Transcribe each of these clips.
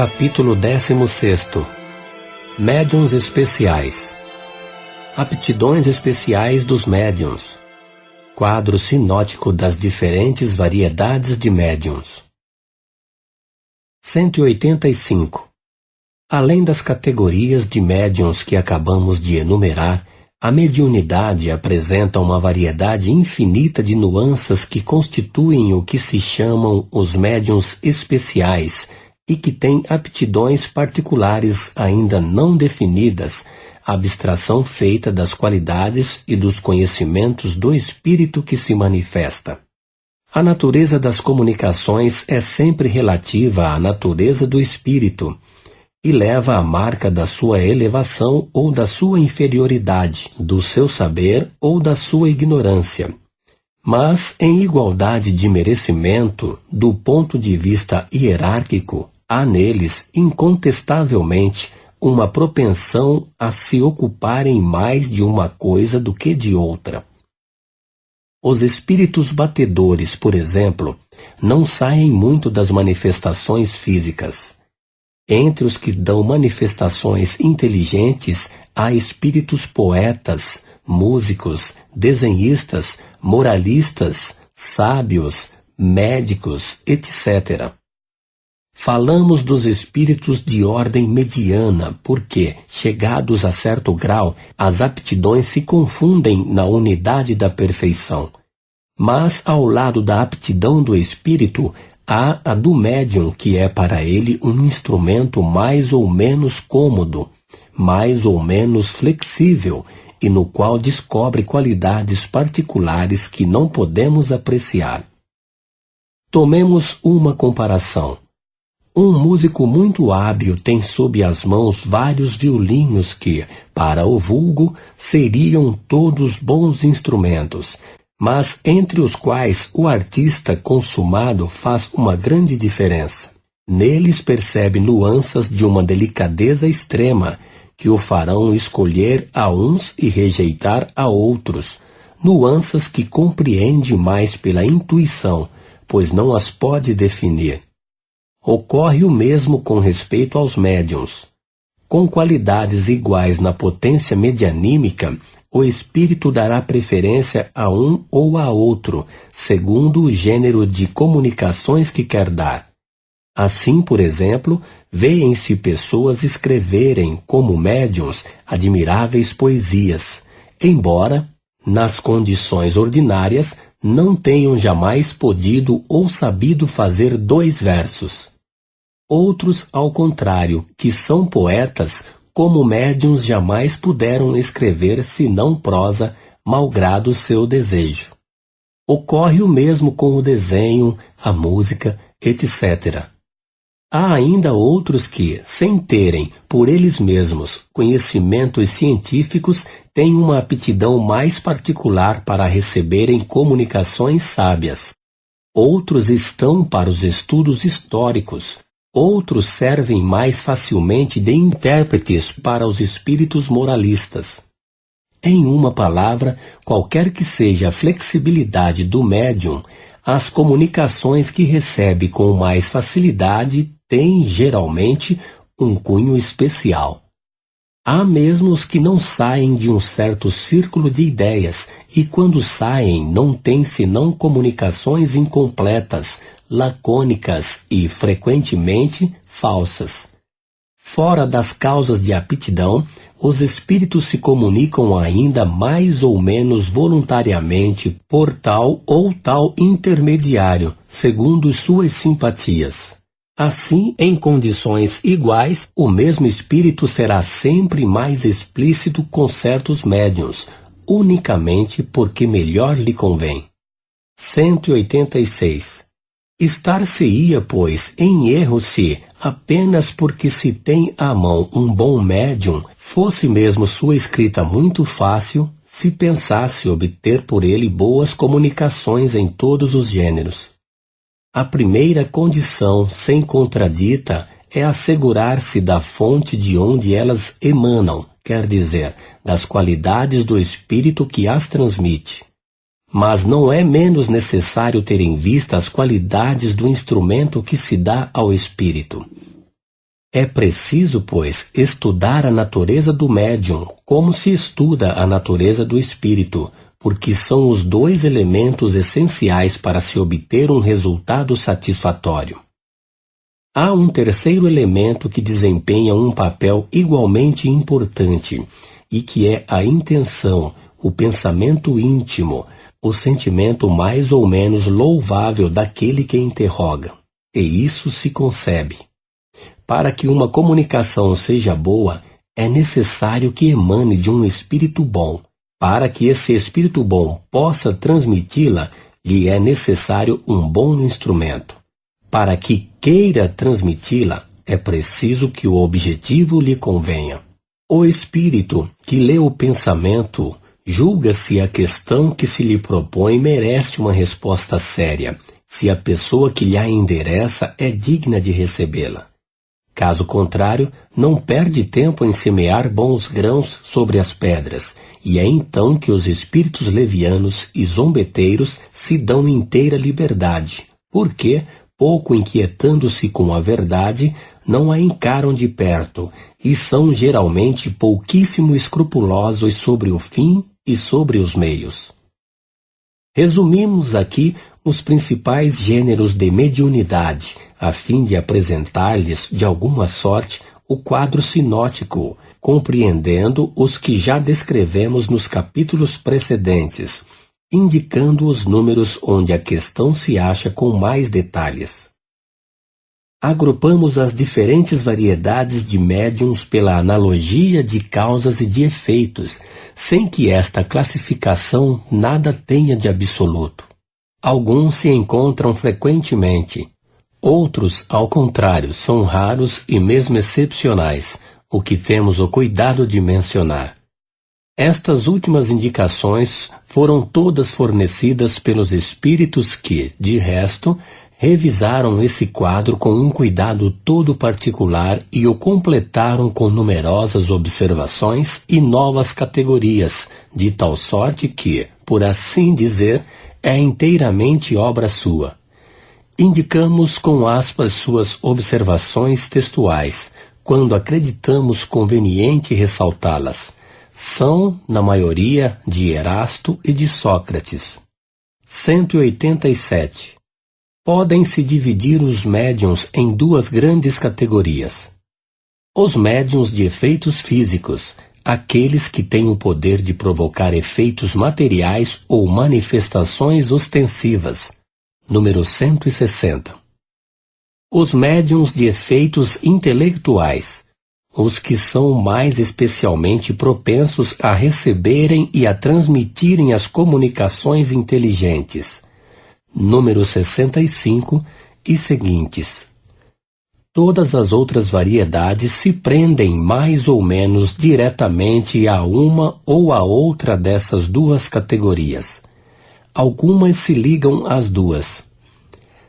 Capítulo 16. Médiuns especiais. Aptidões especiais dos médiuns. Quadro sinótico das diferentes variedades de médiuns. 185. Além das categorias de médiuns que acabamos de enumerar, a mediunidade apresenta uma variedade infinita de nuances que constituem o que se chamam os médiuns especiais e que têm aptidões particulares ainda não definidas, abstração feita das qualidades e dos conhecimentos do espírito que se manifesta. A natureza das comunicações é sempre relativa à natureza do espírito e leva a marca da sua elevação ou da sua inferioridade, do seu saber ou da sua ignorância. Mas, em igualdade de merecimento, do ponto de vista hierárquico, há neles, incontestavelmente, uma propensão a se ocuparem mais de uma coisa do que de outra. Os espíritos batedores, por exemplo, não saem muito das manifestações físicas. Entre os que dão manifestações inteligentes, há espíritos poetas, músicos, desenhistas, moralistas, sábios, médicos, etc. Falamos dos espíritos de ordem mediana, porque, chegados a certo grau, as aptidões se confundem na unidade da perfeição. Mas, ao lado da aptidão do espírito, há a do médium, que é para ele um instrumento mais ou menos cômodo, mais ou menos flexível, e no qual descobre qualidades particulares que não podemos apreciar. Tomemos uma comparação. Um músico muito hábil tem sob as mãos vários violinhos que, para o vulgo, seriam todos bons instrumentos, mas entre os quais o artista consumado faz uma grande diferença. Neles percebe nuances de uma delicadeza extrema, que o farão escolher a uns e rejeitar a outros, nuances que compreende mais pela intuição, pois não as pode definir. Ocorre o mesmo com respeito aos médiuns. Com qualidades iguais na potência medianímica, o espírito dará preferência a um ou a outro, segundo o gênero de comunicações que quer dar. Assim, por exemplo, vêem-se pessoas escreverem, como médiuns, admiráveis poesias, embora, nas condições ordinárias, não tenham jamais podido ou sabido fazer 2 versos. Outros, ao contrário, que são poetas, como médiuns jamais puderam escrever senão prosa, malgrado seu desejo. Ocorre o mesmo com o desenho, a música, etc. Há ainda outros que, sem terem, por eles mesmos, conhecimentos científicos, têm uma aptidão mais particular para receberem comunicações sábias. Outros estão para os estudos históricos. Outros servem mais facilmente de intérpretes para os espíritos moralistas. Em uma palavra, qualquer que seja a flexibilidade do médium, as comunicações que recebe com mais facilidade têm, geralmente, um cunho especial. Há mesmo os que não saem de um certo círculo de ideias, e quando saem não têm senão comunicações incompletas, lacônicas e, frequentemente, falsas. Fora das causas de aptidão, os espíritos se comunicam ainda mais ou menos voluntariamente por tal ou tal intermediário, segundo suas simpatias. Assim, em condições iguais, o mesmo espírito será sempre mais explícito com certos médiuns, unicamente porque melhor lhe convém. 186. Estar-se-ia, pois, em erro se, apenas porque se tem à mão um bom médium, fosse mesmo sua escrita muito fácil, se pensasse obter por ele boas comunicações em todos os gêneros. A primeira condição, sem contradita, é assegurar-se da fonte de onde elas emanam, quer dizer, das qualidades do espírito que as transmite. Mas não é menos necessário ter em vista as qualidades do instrumento que se dá ao espírito. É preciso, pois, estudar a natureza do médium, como se estuda a natureza do espírito, porque são os dois elementos essenciais para se obter um resultado satisfatório. Há um terceiro elemento que desempenha um papel igualmente importante, e que é a intenção, o pensamento íntimo, o sentimento mais ou menos louvável daquele que interroga. E isso se concebe. Para que uma comunicação seja boa, é necessário que emane de um espírito bom. Para que esse espírito bom possa transmiti-la, lhe é necessário um bom instrumento. Para que queira transmiti-la, é preciso que o objetivo lhe convenha. O espírito que lê o pensamento julga se a questão que se lhe propõe merece uma resposta séria, se a pessoa que lhe a endereça é digna de recebê-la. Caso contrário, não perde tempo em semear bons grãos sobre as pedras, e é então que os espíritos levianos e zombeteiros se dão inteira liberdade, porque, pouco inquietando-se com a verdade, não a encaram de perto, e são geralmente pouquíssimo escrupulosos sobre o fim e sobre os meios. Resumimos aqui os principais gêneros de mediunidade, a fim de apresentar-lhes, de alguma sorte, o quadro sinótico, compreendendo os que já descrevemos nos capítulos precedentes, indicando os números onde a questão se acha com mais detalhes. Agrupamos as diferentes variedades de médiuns pela analogia de causas e de efeitos, sem que esta classificação nada tenha de absoluto. Alguns se encontram frequentemente, outros, ao contrário, são raros e mesmo excepcionais, o que temos o cuidado de mencionar. Estas últimas indicações foram todas fornecidas pelos espíritos que, de resto, revisaram esse quadro com um cuidado todo particular e o completaram com numerosas observações e novas categorias, de tal sorte que, por assim dizer, é inteiramente obra sua. Indicamos com aspas suas observações textuais, quando acreditamos conveniente ressaltá-las. São, na maioria, de Erasto e de Sócrates. 187. Podem-se dividir os médiuns em duas grandes categorias. Os médiuns de efeitos físicos, aqueles que têm o poder de provocar efeitos materiais ou manifestações ostensivas. Número 160. Os médiuns de efeitos intelectuais, os que são mais especialmente propensos a receberem e a transmitirem as comunicações inteligentes. Número 65 e seguintes. Todas as outras variedades se prendem mais ou menos diretamente a uma ou a outra dessas duas categorias. Algumas se ligam às duas.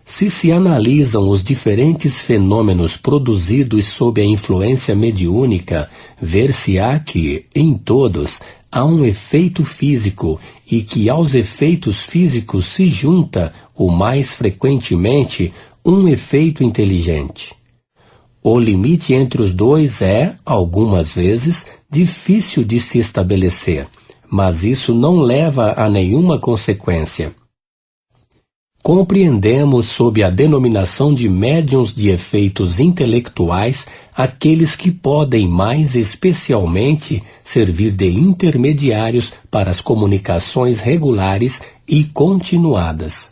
Se analisam os diferentes fenômenos produzidos sob a influência mediúnica, ver-se-á que, em todos, há um efeito físico e que aos efeitos físicos se junta, o mais frequentemente, um efeito inteligente. O limite entre os dois é, algumas vezes, difícil de se estabelecer, mas isso não leva a nenhuma consequência. Compreendemos sob a denominação de médiuns de efeitos intelectuais aqueles que podem mais especialmente servir de intermediários para as comunicações regulares e continuadas.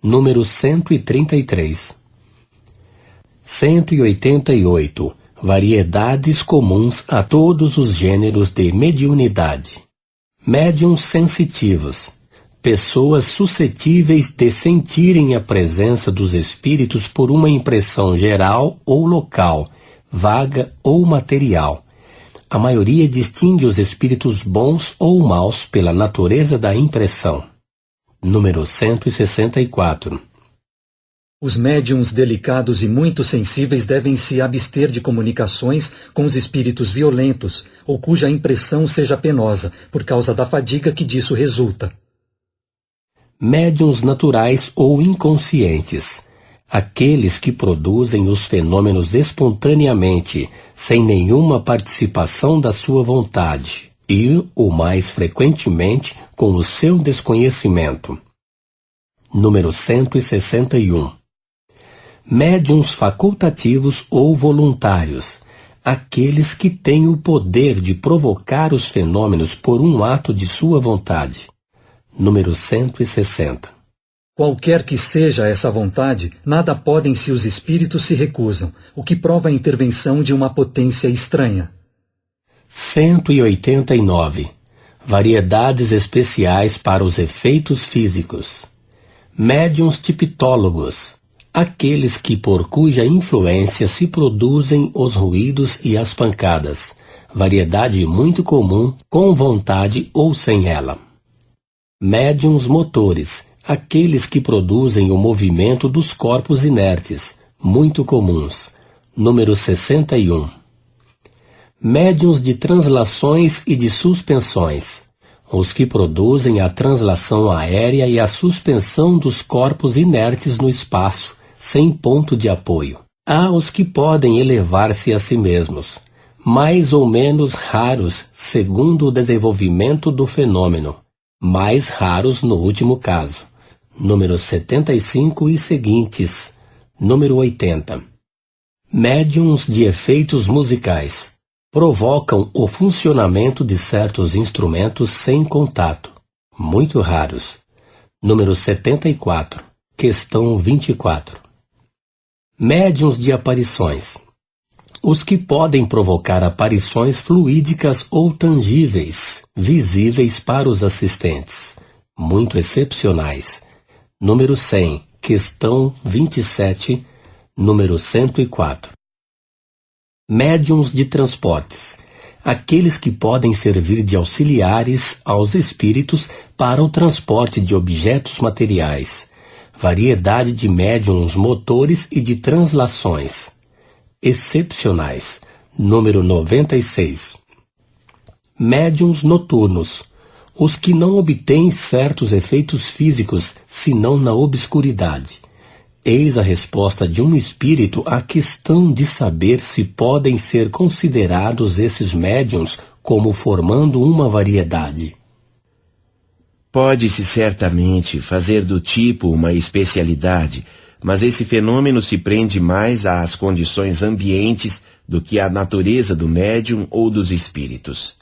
Número 133. 188. Variedades comuns a todos os gêneros de mediunidade. Médiuns sensitivos. Pessoas suscetíveis de sentirem a presença dos espíritos por uma impressão geral ou local, vaga ou material. A maioria distingue os espíritos bons ou maus pela natureza da impressão. Número 164. Os médiuns delicados e muito sensíveis devem se abster de comunicações com os espíritos violentos, ou cuja impressão seja penosa, por causa da fadiga que disso resulta. Médiuns naturais ou inconscientes. aqueles que produzem os fenômenos espontaneamente, sem nenhuma participação da sua vontade, e, o mais frequentemente, com o seu desconhecimento. Número 161. Médiuns facultativos ou voluntários, aqueles que têm o poder de provocar os fenômenos por um ato de sua vontade. Número 160. Qualquer que seja essa vontade, nada podem se os espíritos se recusam, o que prova a intervenção de uma potência estranha. 189. Variedades especiais para os efeitos físicos. Médiuns tipitólogos, aqueles que por cuja influência se produzem os ruídos e as pancadas, variedade muito comum, com vontade ou sem ela. Médiuns motores, aqueles que produzem o movimento dos corpos inertes, muito comuns. Número 61. Médiuns de translações e de suspensões, os que produzem a translação aérea e a suspensão dos corpos inertes no espaço, sem ponto de apoio. Há os que podem elevar-se a si mesmos, mais ou menos raros segundo o desenvolvimento do fenômeno, mais raros no último caso. Número 75 e seguintes. Número 80. Médiuns de efeitos musicais. Provocam o funcionamento de certos instrumentos sem contato. Muito raros. Número 74. Questão 24. Médiuns de aparições. Os que podem provocar aparições fluídicas ou tangíveis, visíveis para os assistentes. Muito excepcionais. Número 100, questão 27, número 104. Médiuns de transportes. Aqueles que podem servir de auxiliares aos espíritos para o transporte de objetos materiais. Variedade de médiuns motores e de translações. Excepcionais. Número 96. Médiuns noturnos. Os que não obtêm certos efeitos físicos, senão na obscuridade. Eis a resposta de um espírito à questão de saber se podem ser considerados esses médiuns como formando uma variedade. Pode-se certamente fazer do tipo uma especialidade, mas esse fenômeno se prende mais às condições ambientes do que à natureza do médium ou dos espíritos.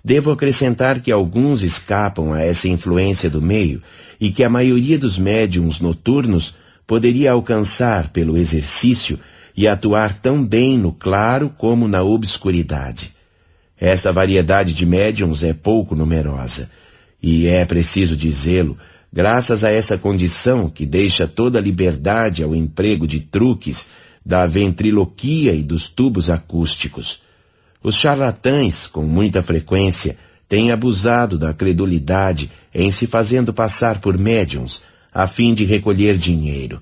Devo acrescentar que alguns escapam a essa influência do meio e que a maioria dos médiums noturnos poderia alcançar pelo exercício e atuar tão bem no claro como na obscuridade. Esta variedade de médiums é pouco numerosa, e é preciso dizê-lo, graças a essa condição que deixa toda a liberdade ao emprego de truques, da ventriloquia e dos tubos acústicos. Os charlatães, com muita frequência, têm abusado da credulidade em se fazendo passar por médiuns, a fim de recolher dinheiro.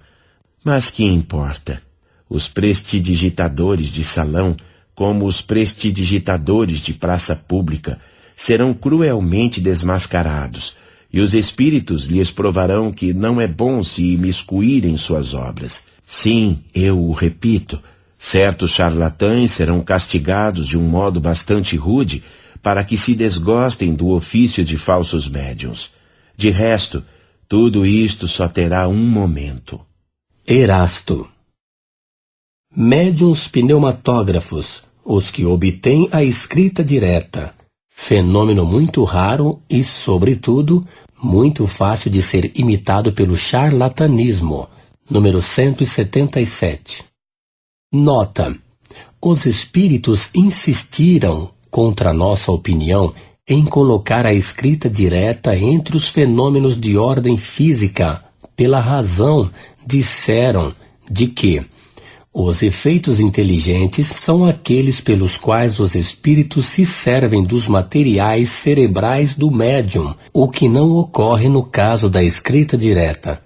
Mas que importa? Os prestidigitadores de salão, como os prestidigitadores de praça pública, serão cruelmente desmascarados, e os espíritos lhes provarão que não é bom se imiscuir em suas obras. Sim, eu o repito, certos charlatães serão castigados de um modo bastante rude para que se desgostem do ofício de falsos médiuns. De resto, tudo isto só terá um momento. Erasto. Médiuns pneumatógrafos, os que obtêm a escrita direta. Fenômeno muito raro e, sobretudo, muito fácil de ser imitado pelo charlatanismo. Número 177. Nota: os espíritos insistiram, contra nossa opinião, em colocar a escrita direta entre os fenômenos de ordem física, pela razão, disseram, de que os efeitos inteligentes são aqueles pelos quais os espíritos se servem dos materiais cerebrais do médium, o que não ocorre no caso da escrita direta.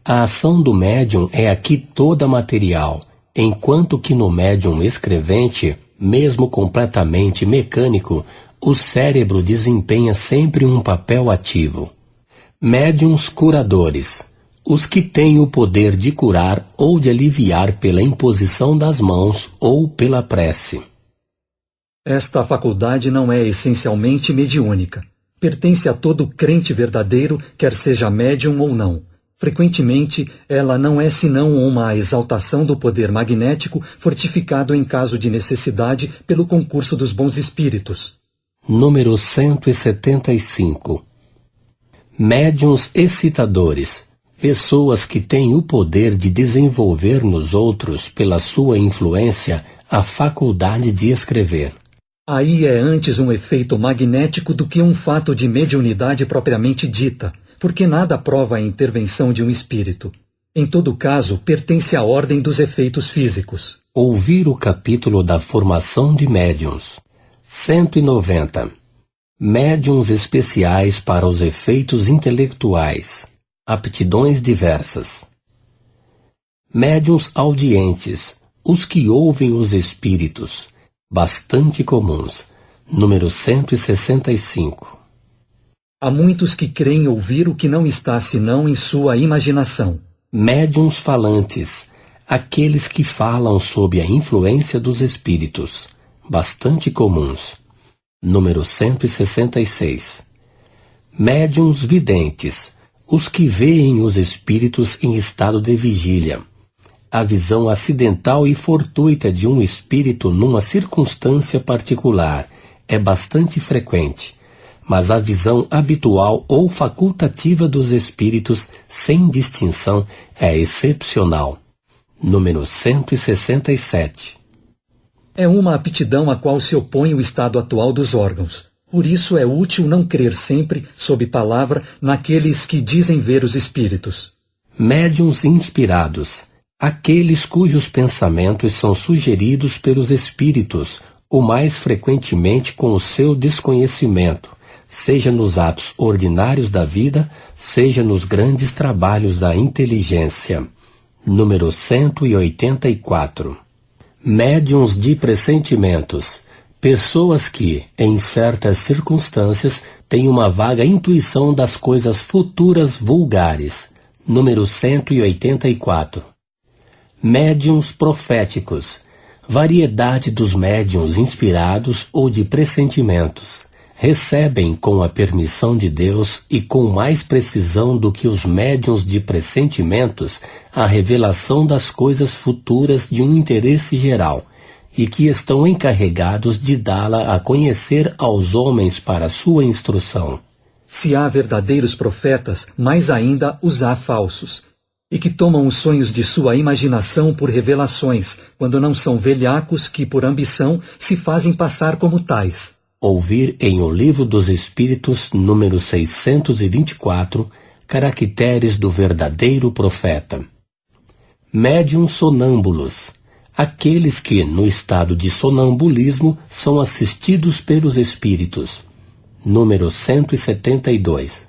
A ação do médium é aqui toda material, enquanto que no médium escrevente, mesmo completamente mecânico, o cérebro desempenha sempre um papel ativo. Médiuns curadores, os que têm o poder de curar ou de aliviar pela imposição das mãos ou pela prece. Esta faculdade não é essencialmente mediúnica. Pertence a todo crente verdadeiro, quer seja médium ou não. Frequentemente, ela não é senão uma exaltação do poder magnético fortificado em caso de necessidade pelo concurso dos bons espíritos. Número 175. Médiuns excitadores. Pessoas que têm o poder de desenvolver nos outros, pela sua influência, a faculdade de escrever. Aí é antes um efeito magnético do que um fato de mediunidade propriamente dita, porque nada prova a intervenção de um espírito. Em todo caso, pertence à ordem dos efeitos físicos. Ouvir o capítulo da formação de médiuns. 190. Médiuns especiais para os efeitos intelectuais. Aptidões diversas. Médiuns audientes, os que ouvem os espíritos, bastante comuns. Número 165. Há muitos que creem ouvir o que não está senão em sua imaginação. Médiuns falantes, aqueles que falam sob a influência dos espíritos, bastante comuns. Número 166. Médiuns videntes, os que veem os espíritos em estado de vigília. A visão acidental e fortuita de um espírito numa circunstância particular é bastante frequente, mas a visão habitual ou facultativa dos espíritos, sem distinção, é excepcional. Número 167. É uma aptidão a qual se opõe o estado atual dos órgãos. Por isso é útil não crer sempre, sob palavra, naqueles que dizem ver os espíritos. Médiuns inspirados, aqueles cujos pensamentos são sugeridos pelos espíritos, o mais frequentemente com o seu desconhecimento, seja nos atos ordinários da vida, seja nos grandes trabalhos da inteligência. Número 184. Médiuns de pressentimentos, pessoas que, em certas circunstâncias, têm uma vaga intuição das coisas futuras vulgares. Número 184. Médiuns proféticos, variedade dos médiuns inspirados ou de pressentimentos. Recebem com a permissão de Deus e com mais precisão do que os médiuns de pressentimentos a revelação das coisas futuras de um interesse geral, e que estão encarregados de dá-la a conhecer aos homens para sua instrução. Se há verdadeiros profetas, mais ainda os há falsos, e que tomam os sonhos de sua imaginação por revelações, quando não são velhacos que, por ambição, se fazem passar como tais. Ouvir em O Livro dos Espíritos, número 624, caracteres do verdadeiro profeta. Médiuns sonâmbulos, aqueles que, no estado de sonambulismo, são assistidos pelos espíritos. Número 172.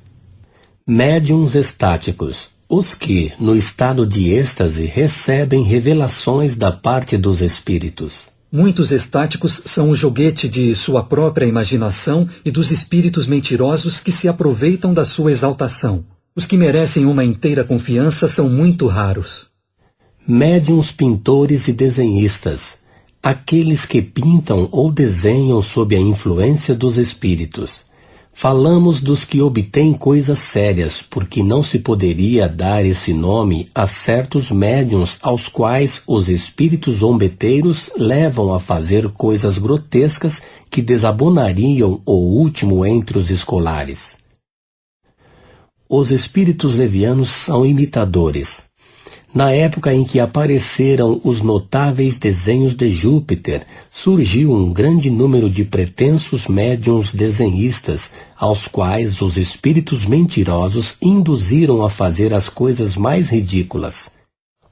Médiuns estáticos, os que, no estado de êxtase, recebem revelações da parte dos espíritos. Muitos estáticos são o joguete de sua própria imaginação e dos espíritos mentirosos que se aproveitam da sua exaltação. Os que merecem uma inteira confiança são muito raros. Médiuns pintores e desenhistas, aqueles que pintam ou desenham sob a influência dos espíritos. Falamos dos que obtêm coisas sérias, porque não se poderia dar esse nome a certos médiuns aos quais os espíritos zombeteiros levam a fazer coisas grotescas que desabonariam o último entre os escolares. Os espíritos levianos são imitadores. Na época em que apareceram os notáveis desenhos de Júpiter, surgiu um grande número de pretensos médiuns desenhistas, aos quais os espíritos mentirosos induziram a fazer as coisas mais ridículas.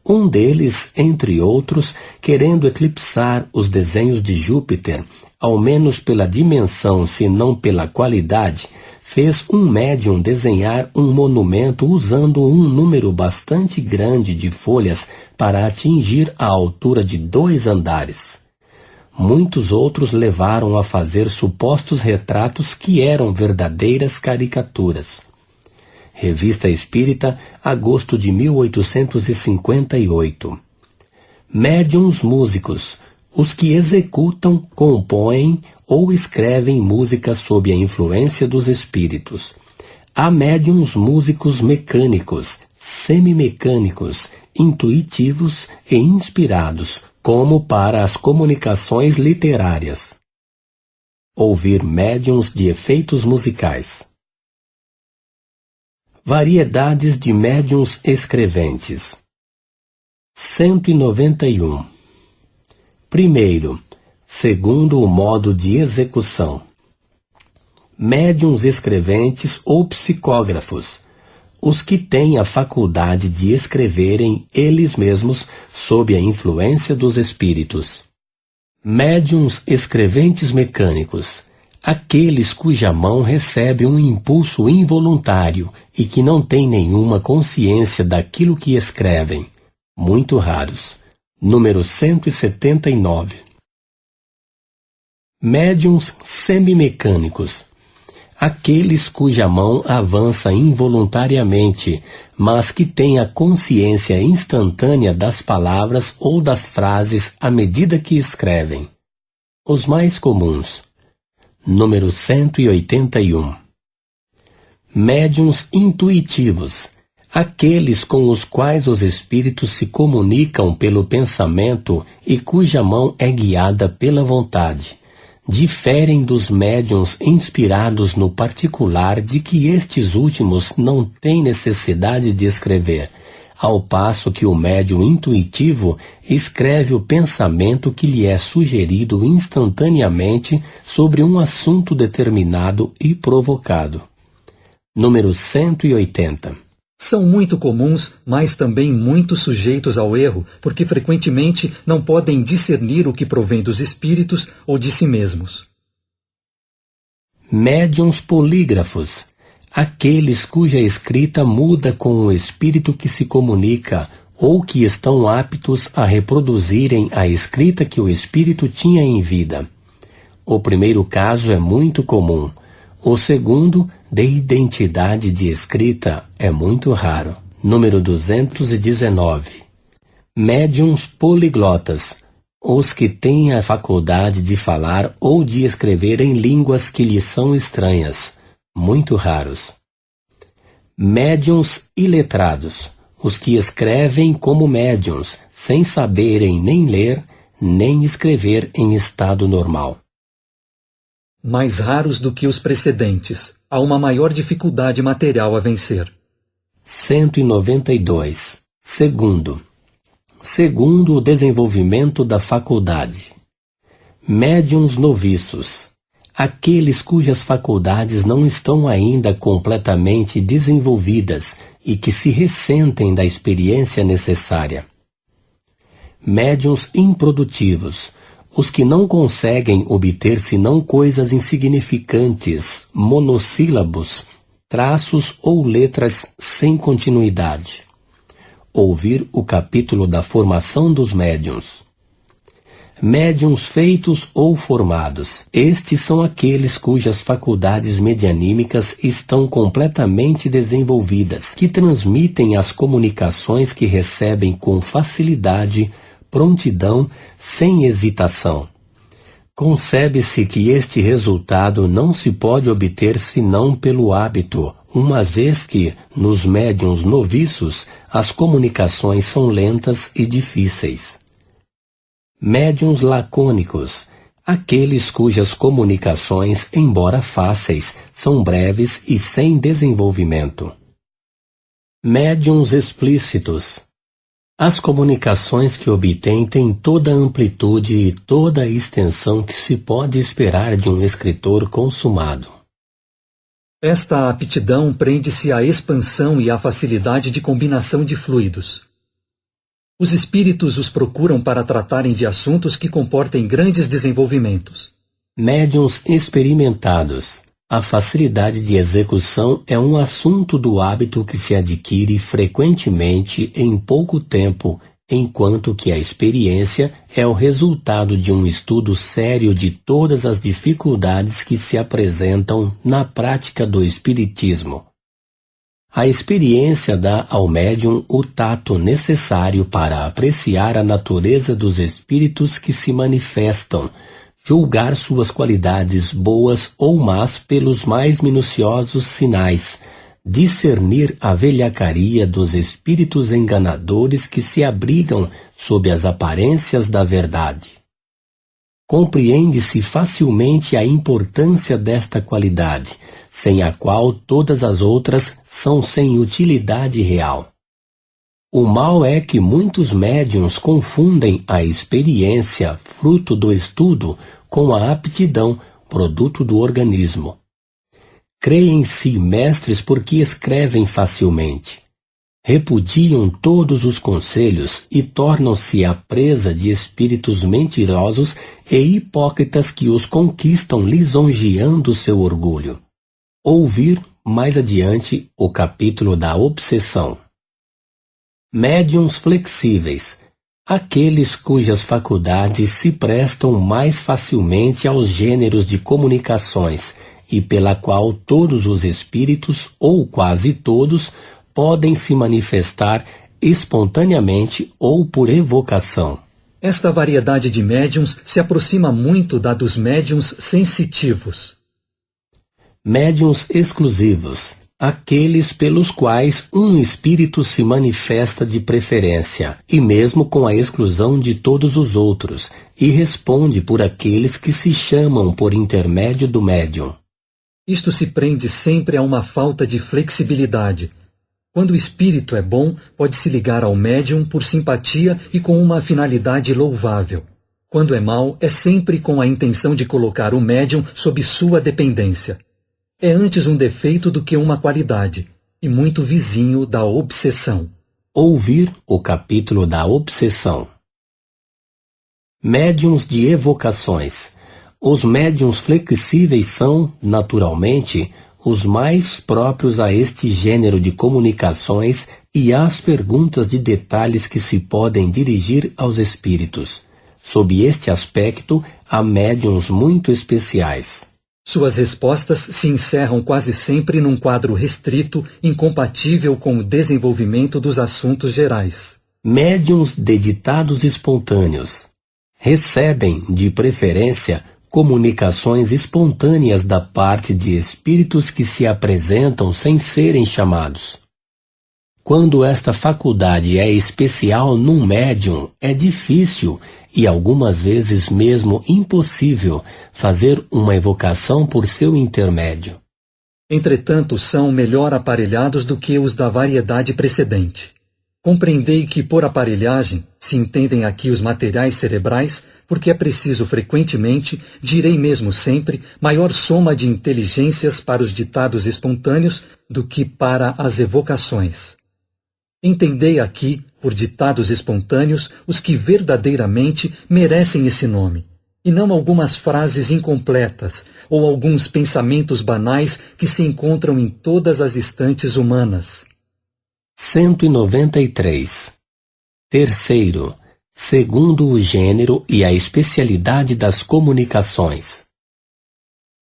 Um deles, entre outros, querendo eclipsar os desenhos de Júpiter, ao menos pela dimensão, se não pela qualidade, fez um médium desenhar um monumento usando um número bastante grande de folhas para atingir a altura de 2 andares. Muitos outros levaram a fazer supostos retratos que eram verdadeiras caricaturas. Revista Espírita, agosto de 1858. Médiuns músicos, os que executam, compõem ou escrevem música sob a influência dos espíritos. Há médiuns músicos mecânicos, semimecânicos, intuitivos e inspirados, como para as comunicações literárias. Ouvir médiuns de efeitos musicais. Variedades de médiuns escreventes. 191. Primeiro, segundo o modo de execução. Médiuns escreventes ou psicógrafos, os que têm a faculdade de escreverem eles mesmos sob a influência dos espíritos. Médiuns escreventes mecânicos, aqueles cuja mão recebe um impulso involuntário e que não têm nenhuma consciência daquilo que escrevem. Muito raros. Número 179. Médiuns semimecânicos, aqueles cuja mão avança involuntariamente, mas que têm a consciência instantânea das palavras ou das frases à medida que escrevem. Os mais comuns. Número 181. Médiuns intuitivos, aqueles com os quais os espíritos se comunicam pelo pensamento e cuja mão é guiada pela vontade. Diferem dos médiuns inspirados no particular de que estes últimos não têm necessidade de escrever, ao passo que o médium intuitivo escreve o pensamento que lhe é sugerido instantaneamente sobre um assunto determinado e provocado. Número 180. São muito comuns, mas também muito sujeitos ao erro, porque frequentemente não podem discernir o que provém dos espíritos ou de si mesmos. Médiuns polígrafos, aqueles cuja escrita muda com o espírito que se comunica, ou que estão aptos a reproduzirem a escrita que o espírito tinha em vida. O primeiro caso é muito comum. O segundo, de identidade de escrita, é muito raro. Número 219. Médiuns poliglotas, os que têm a faculdade de falar ou de escrever em línguas que lhes são estranhas, muito raros. Médiuns iletrados, os que escrevem como médiuns, sem saberem nem ler, nem escrever em estado normal. Mais raros do que os precedentes. Há uma maior dificuldade material a vencer. 192. Segundo o desenvolvimento da faculdade. Médiuns noviços, aqueles cujas faculdades não estão ainda completamente desenvolvidas e que se ressentem da experiência necessária. Médiuns improdutivos, os que não conseguem obter senão coisas insignificantes, monossílabos, traços ou letras sem continuidade. Ouvir o capítulo da formação dos médiuns. Médiuns feitos ou formados. Estes são aqueles cujas faculdades medianímicas estão completamente desenvolvidas, que transmitem as comunicações que recebem com facilidade, prontidão, sem hesitação. Concebe-se que este resultado não se pode obter senão pelo hábito, uma vez que, nos médiuns noviços, as comunicações são lentas e difíceis. Médiuns lacônicos, aqueles cujas comunicações, embora fáceis, são breves e sem desenvolvimento. Médiuns explícitos, as comunicações que obtém têm toda a amplitude e toda a extensão que se pode esperar de um escritor consumado. Esta aptidão prende-se à expansão e à facilidade de combinação de fluidos. Os espíritos os procuram para tratarem de assuntos que comportem grandes desenvolvimentos. Médiuns experimentados. A facilidade de execução é um assunto do hábito que se adquire frequentemente em pouco tempo, enquanto que a experiência é o resultado de um estudo sério de todas as dificuldades que se apresentam na prática do espiritismo. A experiência dá ao médium o tato necessário para apreciar a natureza dos espíritos que se manifestam, julgar suas qualidades boas ou más pelos mais minuciosos sinais, discernir a velhacaria dos espíritos enganadores que se abrigam sob as aparências da verdade. Compreende-se facilmente a importância desta qualidade, sem a qual todas as outras são sem utilidade real. O mal é que muitos médiuns confundem a experiência, fruto do estudo, com a aptidão, produto do organismo. Creem-se mestres porque escrevem facilmente. Repudiam todos os conselhos e tornam-se a presa de espíritos mentirosos e hipócritas que os conquistam lisonjeando seu orgulho. Ouvir, mais adiante, o capítulo da obsessão. Médiuns flexíveis. Aqueles cujas faculdades se prestam mais facilmente aos gêneros de comunicações e pela qual todos os espíritos, ou quase todos, podem se manifestar espontaneamente ou por evocação. Esta variedade de médiuns se aproxima muito da dos médiuns sensitivos. Médiuns exclusivos. Aqueles pelos quais um espírito se manifesta de preferência, e mesmo com a exclusão de todos os outros, e responde por aqueles que se chamam por intermédio do médium. Isto se prende sempre a uma falta de flexibilidade. Quando o espírito é bom, pode-se ligar ao médium por simpatia e com uma finalidade louvável. Quando é mau, é sempre com a intenção de colocar o médium sob sua dependência. É antes um defeito do que uma qualidade, e muito vizinho da obsessão. Ouvir o capítulo da obsessão. Médiuns de evocações. Os médiuns flexíveis são, naturalmente, os mais próprios a este gênero de comunicações e às perguntas de detalhes que se podem dirigir aos espíritos. Sob este aspecto, há médiuns muito especiais. Suas respostas se encerram quase sempre num quadro restrito, incompatível com o desenvolvimento dos assuntos gerais. Médiuns de ditados espontâneos. Recebem, de preferência, comunicações espontâneas da parte de espíritos que se apresentam sem serem chamados. Quando esta faculdade é especial num médium, é difícil e algumas vezes mesmo impossível fazer uma evocação por seu intermédio. Entretanto, são melhor aparelhados do que os da variedade precedente. Compreendei que por aparelhagem se entendem aqui os materiais cerebrais, porque é preciso frequentemente, direi mesmo sempre, maior soma de inteligências para os ditados espontâneos do que para as evocações. Entendei aqui, por ditados espontâneos, os que verdadeiramente merecem esse nome, e não algumas frases incompletas ou alguns pensamentos banais que se encontram em todas as estantes humanas. 193. Terceiro, segundo o gênero e a especialidade das comunicações.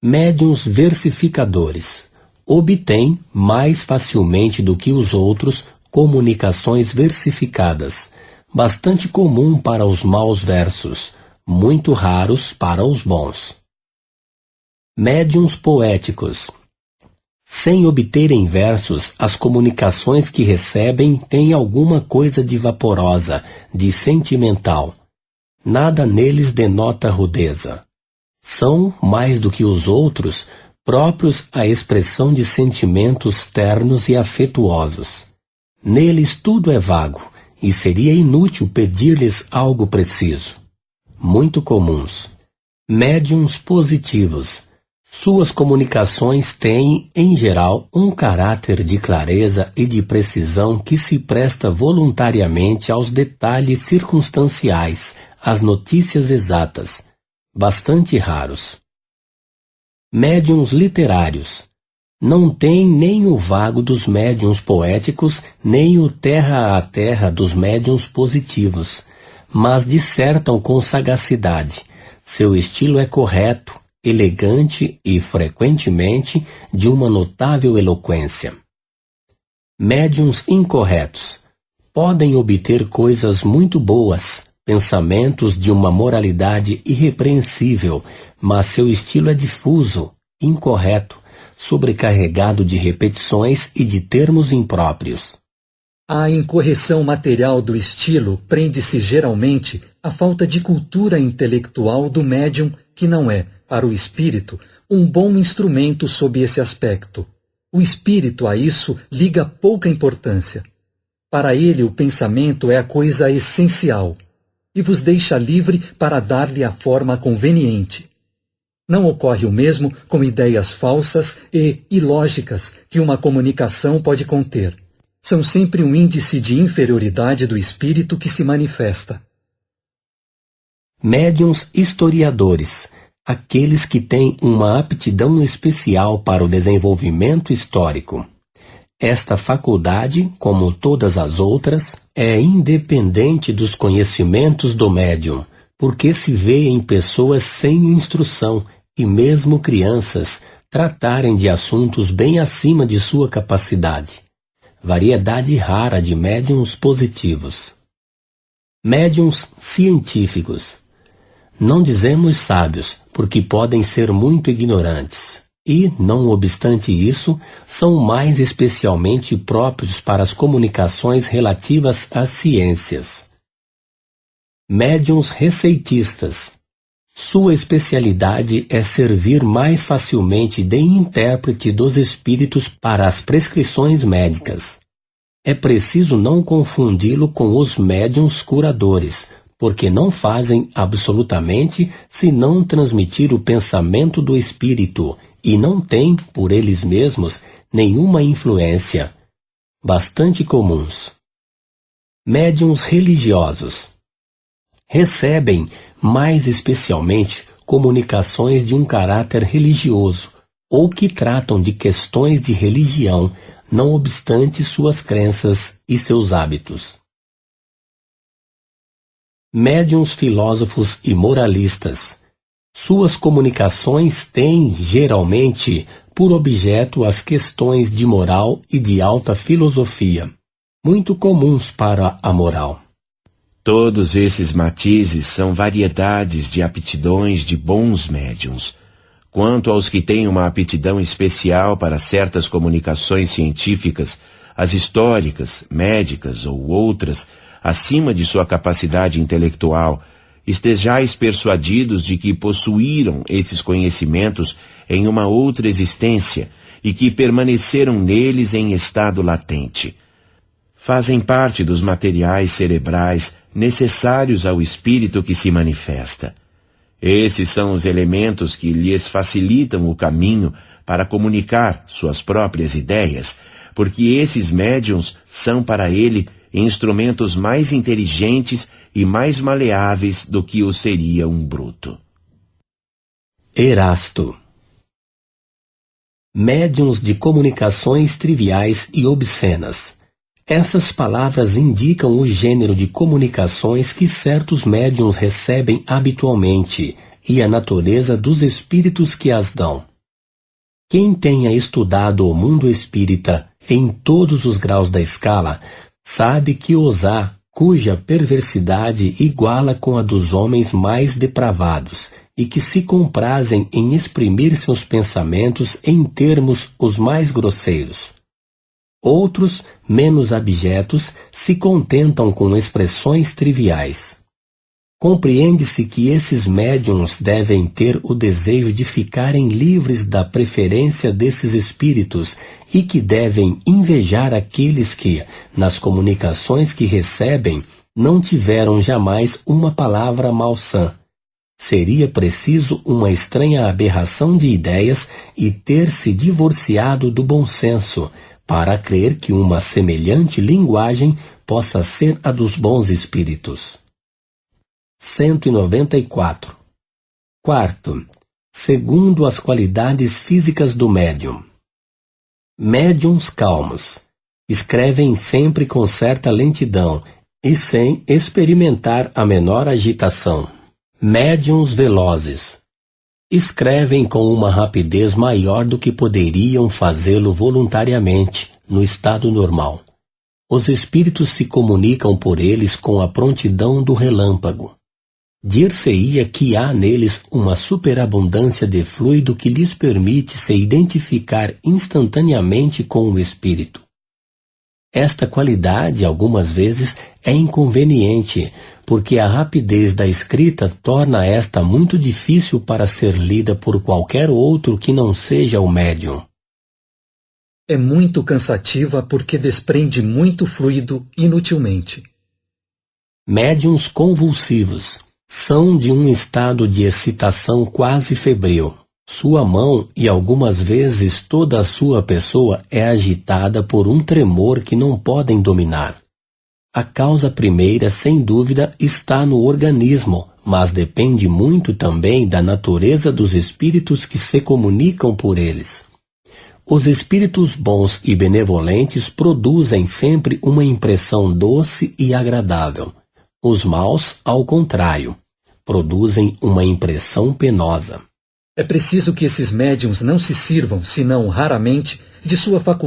Médiuns versificadores. Obtêm, mais facilmente do que os outros, comunicações versificadas, bastante comum para os maus versos, muito raros para os bons. Médiuns poéticos. Sem obterem versos, as comunicações que recebem têm alguma coisa de vaporosa, de sentimental. Nada neles denota rudeza. São, mais do que os outros, próprios à expressão de sentimentos ternos e afetuosos. Neles tudo é vago, e seria inútil pedir-lhes algo preciso. Muito comuns. Médiuns positivos. Suas comunicações têm, em geral, um caráter de clareza e de precisão que se presta voluntariamente aos detalhes circunstanciais, às notícias exatas, bastante raros. Médiuns literários. Não têm nem o vago dos médiuns poéticos, nem o terra a terra dos médiuns positivos, mas dissertam com sagacidade. Seu estilo é correto, elegante e, frequentemente, de uma notável eloquência. Médiuns incorretos podem obter coisas muito boas, pensamentos de uma moralidade irrepreensível, mas seu estilo é difuso, incorreto, sobrecarregado de repetições e de termos impróprios. A incorreção material do estilo prende-se geralmente à falta de cultura intelectual do médium, que não é, para o espírito, um bom instrumento sob esse aspecto. O espírito a isso liga pouca importância. Para ele o pensamento é a coisa essencial, e vos deixa livre para dar-lhe a forma conveniente. Não ocorre o mesmo com ideias falsas e ilógicas que uma comunicação pode conter. São sempre um índice de inferioridade do espírito que se manifesta. Médiuns historiadores, aqueles que têm uma aptidão especial para o desenvolvimento histórico. Esta faculdade, como todas as outras, é independente dos conhecimentos do médium, porque se vê em pessoas sem instrução e mesmo crianças tratarem de assuntos bem acima de sua capacidade. Variedade rara de médiuns positivos. Médiuns científicos. Não dizemos sábios, porque podem ser muito ignorantes, e, não obstante isso, são mais especialmente próprios para as comunicações relativas às ciências. Médiuns receitistas. Sua especialidade é servir mais facilmente de intérprete dos espíritos para as prescrições médicas. É preciso não confundi-lo com os médiuns curadores, porque não fazem absolutamente senão transmitir o pensamento do espírito e não têm, por eles mesmos, nenhuma influência. Bastante comuns. Médiuns religiosos. Recebem, mais especialmente, comunicações de um caráter religioso, ou que tratam de questões de religião, não obstante suas crenças e seus hábitos. Médiuns filósofos e moralistas. Suas comunicações têm, geralmente, por objeto as questões de moral e de alta filosofia, muito comuns para a moral. Todos esses matizes são variedades de aptidões de bons médiuns. Quanto aos que têm uma aptidão especial para certas comunicações científicas, as históricas, médicas ou outras, acima de sua capacidade intelectual, estejais persuadidos de que possuíram esses conhecimentos em uma outra existência e que permaneceram neles em estado latente. Fazem parte dos materiais cerebrais necessários ao espírito que se manifesta. Esses são os elementos que lhes facilitam o caminho para comunicar suas próprias ideias, porque esses médiuns são para ele instrumentos mais inteligentes e mais maleáveis do que o seria um bruto. Erasto. Médiuns de comunicações triviais e obscenas. Essas palavras indicam o gênero de comunicações que certos médiuns recebem habitualmente e a natureza dos espíritos que as dão. Quem tenha estudado o mundo espírita em todos os graus da escala, sabe que os há cuja perversidade iguala com a dos homens mais depravados e que se comprazem em exprimir seus pensamentos em termos os mais grosseiros. Outros, menos abjetos, se contentam com expressões triviais. Compreende-se que esses médiuns devem ter o desejo de ficarem livres da preferência desses espíritos e que devem invejar aqueles que, nas comunicações que recebem, não tiveram jamais uma palavra malsã. Seria preciso uma estranha aberração de ideias e ter se divorciado do bom senso, para crer que uma semelhante linguagem possa ser a dos bons espíritos. 194. Quarto, segundo as qualidades físicas do médium. Médiuns calmos. Escrevem sempre com certa lentidão e sem experimentar a menor agitação. Médiuns velozes. Escrevem com uma rapidez maior do que poderiam fazê-lo voluntariamente, no estado normal. Os espíritos se comunicam por eles com a prontidão do relâmpago. Dir-se-ia que há neles uma superabundância de fluido que lhes permite se identificar instantaneamente com o espírito. Esta qualidade, algumas vezes, é inconveniente, porque a rapidez da escrita torna esta muito difícil para ser lida por qualquer outro que não seja o médium. É muito cansativa porque desprende muito fluido inutilmente. Médiuns convulsivos são de um estado de excitação quase febril. Sua mão e algumas vezes toda a sua pessoa é agitada por um tremor que não podem dominar. A causa primeira, sem dúvida, está no organismo, mas depende muito também da natureza dos espíritos que se comunicam por eles. Os espíritos bons e benevolentes produzem sempre uma impressão doce e agradável. Os maus, ao contrário, produzem uma impressão penosa. É preciso que esses médiuns não se sirvam, senão raramente, de sua faculdade